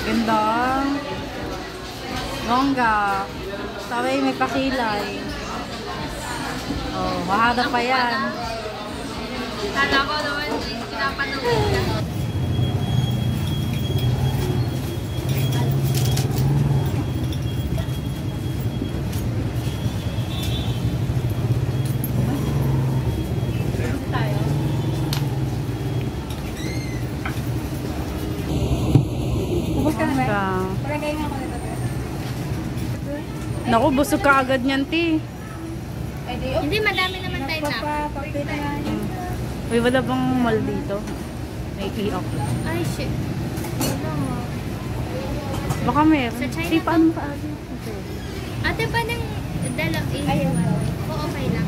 Ganda. Longga. Taway may pakilay. Oh, mahada pa yan. Kala ko naman, pinapanood ka. Naku, busog ka agad niyan, ti. Hindi, madami naman tayo na. Uy, wala bang mall dito? May i-off. Ay, shit. Baka meron. Sa China Ti, paano pa? Ate, pa nang dalang iiwan. Oo, okay lang.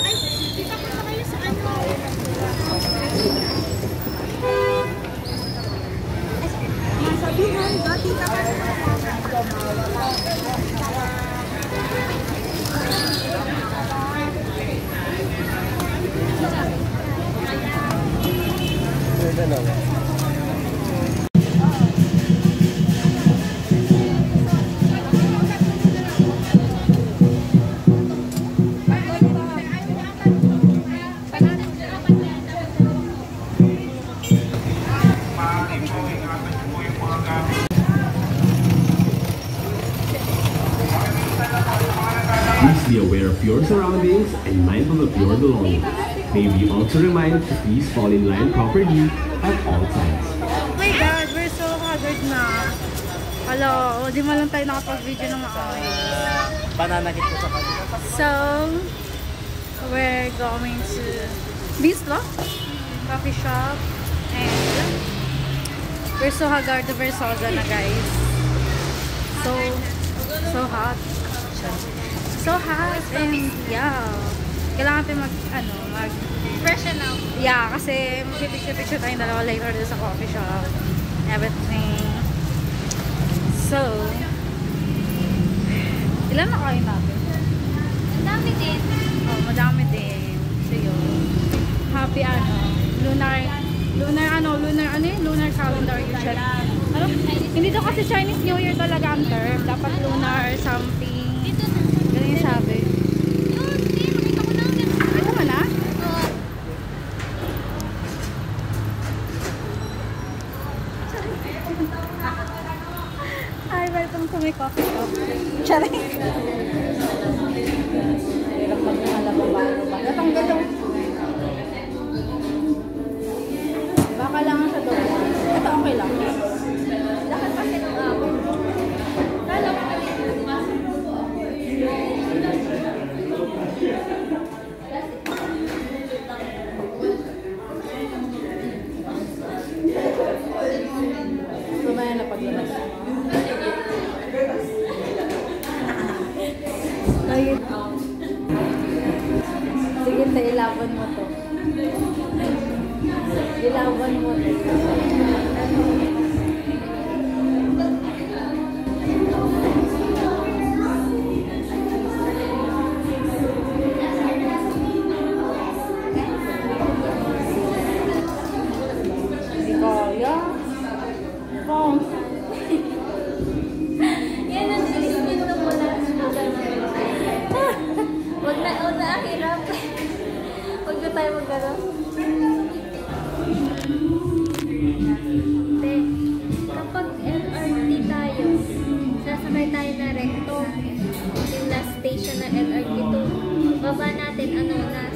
Ay, dito ko pa kayo sa ano. Masabihan, dati ka pa. Please be aware of your surroundings and mindful of your belongings. May we also remind to please fall in line properly at all times. Oh my God, we're so haggard na. Hello, di mo lang tayo nakapag-video ng maayos. Bananakit ko sa kanila. So, we're going to Bislo coffee shop and we're so haggard to Versosa na, guys. So hot. So hot and yeah. Kailangan natin mag Freshen out. yeah, kasi mag-picture tayong dalawa later sa coffee shop. Everything. So, ilan na kain natin? Ang dami din. Oh, madami din. So yun. Happy lunar calendar yung check. Ano? Hindi daw kasi Chinese New Year talaga ang term. Dapat lunar something. Dito na. Ganun yung sabi. Yun, hindi. Nakita ko lang. Ano mo na? Oo. Hi, welcome to my coffee shop. Charing. Hirap magkahala ba? Natanggal daw. Baka lang sa doon. Ito okay lang. Lahat kasi ng ako. Kala ko Tumaya na paglabas. Sige, ilaban mo to. Ilaban mo to. Hindi kaya. Oh. yan ang sinisminto mo lang. Huwag na hirap. Huwag na tayo magkano. Kapag LRT tayo, sasakay tayo na recto. Yung last station na LRT to. Baba natin, na